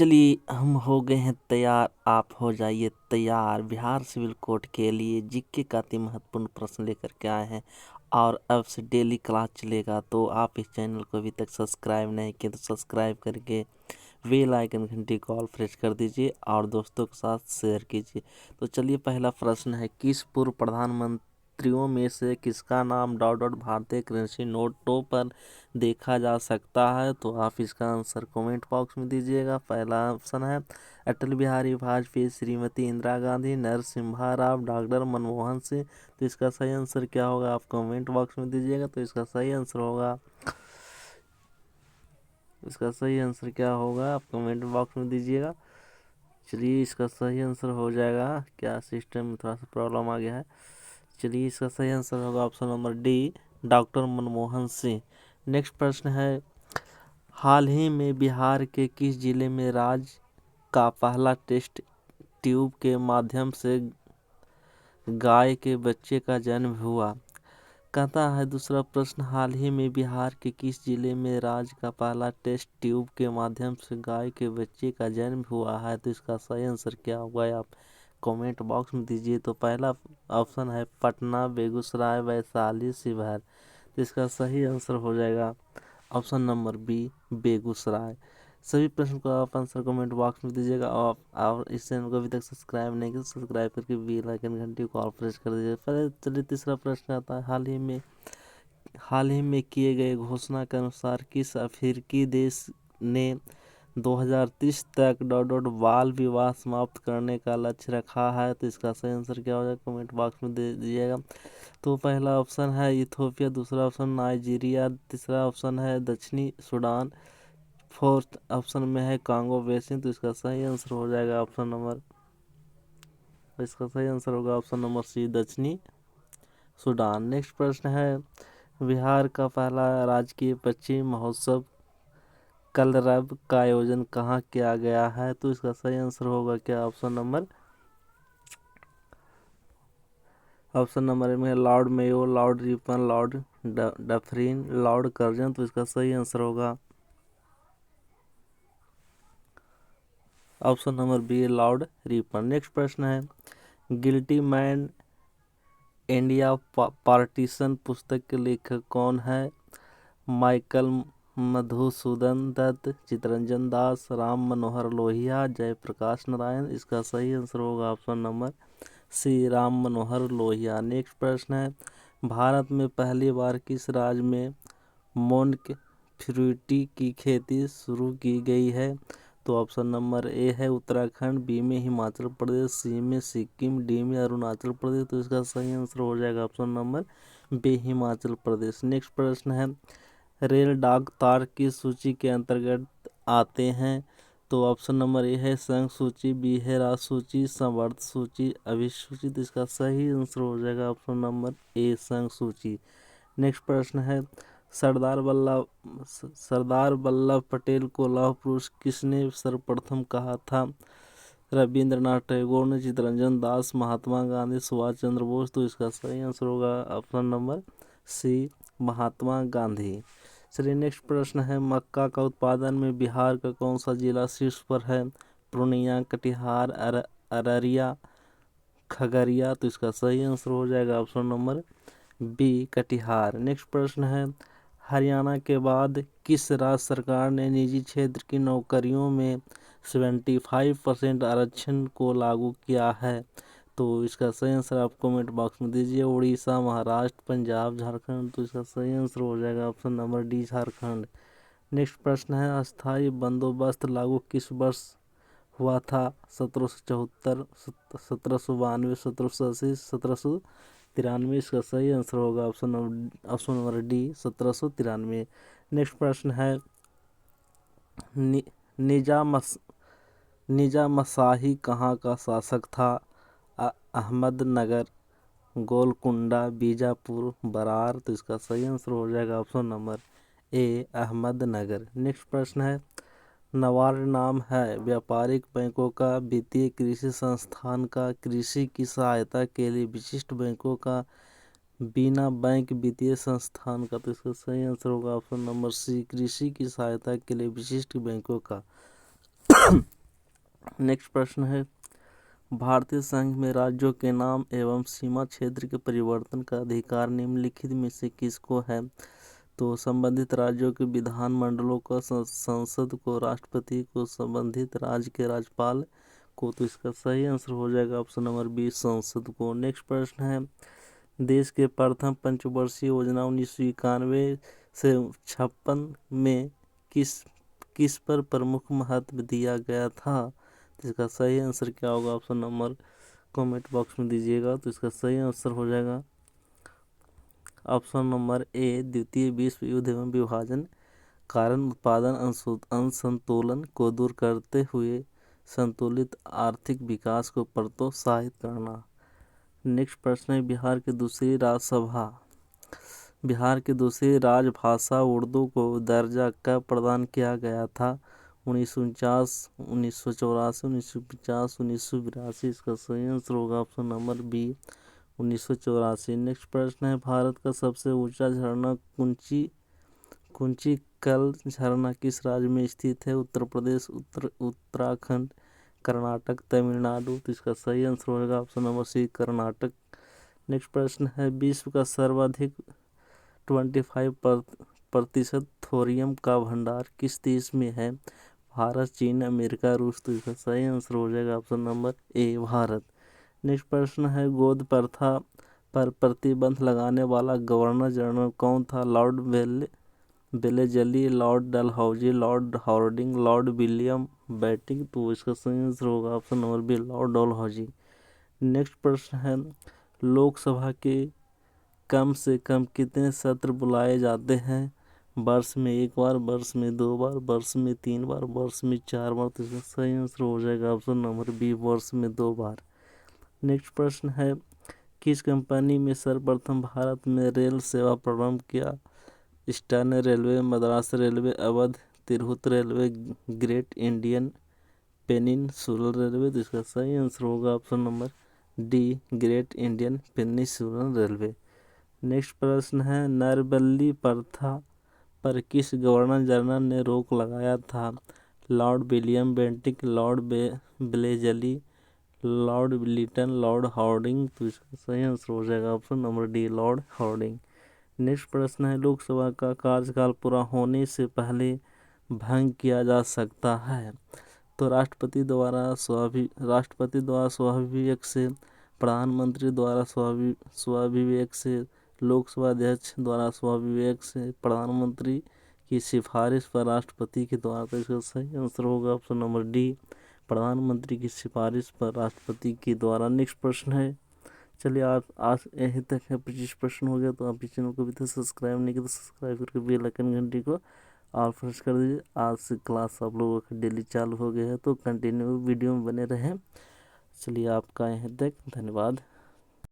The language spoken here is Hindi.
चलिए हम हो गए हैं तैयार, आप हो जाइए तैयार। बिहार सिविल कोड के लिए जीके का अति महत्वपूर्ण प्रश्न लेकर के आए हैं और अब से डेली क्लास चलेगा। तो आप इस चैनल को अभी तक सब्सक्राइब नहीं किए तो सब्सक्राइब करके बेल आइकन घंटी को ऑल प्रेस कर दीजिए और दोस्तों के साथ शेयर कीजिए। तो चलिए पहला प्रश्न है, किस पूर्व प्रधानमंत्रियों में से किसका नाम डॉट डॉट भारतीय करेंसी नोटों पर देखा जा सकता है? तो आप इसका आंसर कमेंट बॉक्स में दीजिएगा। पहला ऑप्शन है अटल बिहारी वाजपेयी, श्रीमती इंदिरा गांधी, नरसिम्हा राव, डॉक्टर मनमोहन सिंह। तो इसका सही आंसर क्या होगा आप कमेंट बॉक्स में दीजिएगा। तो इसका सही आंसर होगा, इसका सही आंसर क्या होगा आप कमेंट बॉक्स में दीजिएगा। चलिए इसका सही आंसर हो जाएगा, क्या सिस्टम में थोड़ा सा प्रॉब्लम आ गया है। चलिए इसका सही आंसर होगा option number D, doctor Manmohan Singh. Next प्रश्न है, हाल ही में बिहार के किस जिले में राज्य का पहला टेस्ट ट्यूब के माध्यम से गाय के बच्चे का जन्म हुआ? कहता है दूसरा प्रश्न, हाल ही में बिहार के किस जिले में राज्य का पहला टेस्ट ट्यूब के माध्यम से गाय के बच्चे का जन्म हुआ है? तो इसका सही आंसर क्या होगा आप कमेंट बॉक्स में दीजिए। तो पहला ऑप्शन है पटना, बेगूसराय, वैशाली, शिवहर। तो इसका सही आंसर हो जाएगा ऑप्शन नंबर बी, बेगूसराय। सभी प्रश्न को आप आंसर कमेंट बॉक्स में दीजिएगा और इस चैनल को अभी तक सब्सक्राइब नहीं किया सब्सक्राइब करके बेल आइकन घंटी को ऑल प्रेस कर दीजिए। पहले चलिए तीसरा प्रश्न आता है, हाल ही में किए गए घोषणा के अनुसार किस अफ्रीकी देश ने 2030 तक डॉट डॉट बाल विवाह समाप्त करने का लक्ष्य रखा है? तो इसका सही आंसर क्या हो जाएगा कमेंट बॉक्स में दे दीजिएगा। तो पहला ऑप्शन है इथोपिया, दूसरा ऑप्शन नाइजीरिया, तीसरा ऑप्शन है दक्षिणी सूडान, फोर्थ ऑप्शन में है कांगो बेसिन। तो इसका सही आंसर हो जाएगा इसका सही आंसर होगा ऑप्शन नंबर सी, दक्षिणी सूडान। नेक्स्ट प्रश्न है, बिहार का पहला राजकीय पक्षी महोत्सव कलरव का आयोजन कहाँ किया गया है? तो इसका सही आंसर होगा क्या ऑप्शन नंबर में Lord Mayo, Lord Ripon, Lord Dufferin, Lord Curzon. तो इसका सही आंसर होगा option number B, Lord Ripon. Next प्रश्न है, गिल्टी मैन इंडिया पार्टीशन पुस्तक के लेखक कौन है? माइकल मधुसूदन दत्त, चितरंजन दास, राम मनोहर लोहिया, जयप्रकाश नारायण। इसका सही आंसर होगा ऑप्शन नंबर सी, राम मनोहर लोहिया। नेक्स्ट प्रश्न है, भारत में पहली बार किस राज्य में मोंक फ्रूटी की खेती शुरू की गई है? तो ऑप्शन नंबर ए है उत्तराखंड, बी में हिमाचल प्रदेश, सी में सिक्किम, डी में अरुणाचल प्रदेश। तो इसका सही आंसर हो जाएगा option number B, Himachal Pradesh. Next प्रश्न है, रेल डाक तार की सूची के अंतर्गत आते हैं? तो ऑप्शन नंबर ए है संघ सूची, बी है राज सूची, संवर्त सूची, अभिसूची। तो इसका सही आंसर हो जाएगा ऑप्शन नंबर ए, संघ सूची। नेक्स्ट प्रश्न है, सरदार वल्लभ पटेल को लौह पुरुष किसने सर्वप्रथम कहा था? रविंद्रनाथ टैगोर ने, चितरंजन दास, महात्मा गांधी, सुभाष चंद्र बोस। तो इसका सही आंसर होगा ऑप्शन नंबर सी, महात्मा गांधी। चलिए नेक्स्ट प्रश्न है, मक्का का उत्पादन में बिहार का कौन सा जिला शीर्ष पर है? पूर्णिया, कटिहार, अररिया, खगड़िया। तो इसका सही आंसर हो जाएगा option number B, Katihar. Next प्रश्न है, हरियाणा के बाद किस राज्य सरकार ने निजी क्षेत्र की नौकरियों में 75% आरक्षण को लागू किया है? तो इसका सही आंसर आप कमेंट बॉक्स में दीजिए। उड़ीसा, महाराष्ट्र, पंजाब, झारखंड। तो इसका सही आंसर हो जाएगा option number D, Jharkhand. Next प्रश्न है, अस्थायी बंदोबस्त लागू किस वर्ष हुआ था? 1774, 1792, 1780, 1793। इसका सही आंसर होगा ऑप्शन नंबर डी, 1793। नेक्स्ट प्रश्न है, निजामशाही कहाँ का शासक था? अहमदनगर, गोलकुंडा, बीजापुर, बरार। तो इसका सही आंसर हो जाएगा option number A, Ahmednagar. Next प्रश्न है, नबार्ड नाम है व्यापारिक बैंकों का, वित्तीय कृषि संस्थान का, कृषि की सहायता के लिए विशिष्ट बैंकों का, बिना बैंक वित्तीय संस्थान का। तो इसका सही आंसर होगा ऑप्शन नंबर सी, कृषि की सहायता के लिए विशिष्ट बैंकों का। नेक्स्ट प्रश्न है, भारतीय संघ में राज्यों के नाम एवं सीमा क्षेत्र के परिवर्तन का अधिकार निम्नलिखित में से किसको है? तो संबंधित राज्यों के विधान मंडलों को, संसद को, राष्ट्रपति को, संबंधित राज्य के राज्यपाल को। तो इसका सही आंसर हो जाएगा ऑप्शन नंबर बी, संसद को। नेक्स्ट प्रश्न है, देश के प्रथम पंचवर्षीय योजना 1991 से 56 में किस पर प्रमुख महत्व दिया गया था? तो इसका सही आंसर क्या होगा? ऑप्शन नंबर कमेंट बॉक्स में दीजिएगा। तो इसका सही आंसर हो जाएगा ऑप्शन नंबर ए, द्वितीय विश्व युद्ध एवं विभाजन कारण उत्पादन असंतुलन को दूर करते हुए संतुलित आर्थिक विकास को प्रोत्साहित करना। नेक्स्ट प्रश्न है, बिहार की दूसरी राजभाषा उर्दू को दर्जा कब प्रदान किया गया था? 1949, 1984, 1950, 1982। इसका सही आंसर होगा ऑप्शन नंबर बी, 1984। नेक्स्ट प्रश्न है, भारत का सबसे ऊंचा झरना कुंचिकल झरना किस राज्य में स्थित है? उत्तर प्रदेश, उत्तराखंड, कर्नाटक, तमिलनाडु। तो इसका सही आंसर होगा option number C, Karnataka. Next प्रश्न है, विश्व का सर्वाधिक 25% थोरियम का भंडार किस देश में है? भारत, चीन, अमेरिका, रूस। तो इसका सही आंसर हो जाएगा option number A, Bharat. Next प्रश्न है, गोद प्रथा पर प्रतिबंध लगाने वाला गवर्नर जनरल कौन था? Lord Wellesley, Lord Dalhousie, Lord Hardinge, Lord William Bentinck. तो इसका सही आंसर होगा option number B, Lord Dalhousie. Next प्रश्न है, लोकसभा के कम से कम कितने सत्र बुलाए जाते हैं? वर्ष में 1 बार, वर्ष में 2 बार, वर्ष में 3 बार, वर्ष में 4 बार। तो इसका सही आंसर हो जाएगा ऑप्शन नंबर बी, वर्ष में 2 बार। नेक्स्ट प्रश्न है, किस कंपनी में सर्वप्रथम भारत में रेल सेवा प्रारंभ किया? Eastern railway, Madras railway, Awadh Tirhut railway, great Indian peninsular railway. तो इसका सही आंसर होगा option number D, great Indian peninsular railway. Next प्रश्न है, नरबल्ली प्रथा पर किस गवर्नर जनरल ने रोक लगाया था? Lord William Bentinck, Lord Wellesley, Lord Lytton, Lord Hardinge. तो इसका सही आंसर हो जाएगा option number D, Lord Hardinge. Next प्रश्न है, लोकसभा का कार्यकाल पूरा होने से पहले भंग किया जा सकता है? तो राष्ट्रपति द्वारा स्वाभिविवेक से, प्रधानमंत्री द्वारा स्वाभिविवेक से, लोकसभा अध्यक्ष द्वारा स्वाभिविवेक से, प्रधानमंत्री की सिफारिश पर राष्ट्रपति के द्वारा। तो इसका सही आंसर होगा ऑप्शन नंबर डी, प्रधानमंत्री की सिफारिश पर राष्ट्रपति के द्वारा। नेक्स्ट प्रश्न है, चलिए आज यहीं तक है, 25 प्रश्न हो गया। तो आप इस चैनल को भी तो सब्सक्राइब नहीं किया तो सब्सक्राइब करके बेल आइकन घंटी को ऑल प्रेस कर दीजिए। आज से क्लास आप लोगों का डेली चालू हो गया है, तो कंटिन्यू वीडियो में बने रहें। चलिए आपका यहीं तक, धन्यवाद।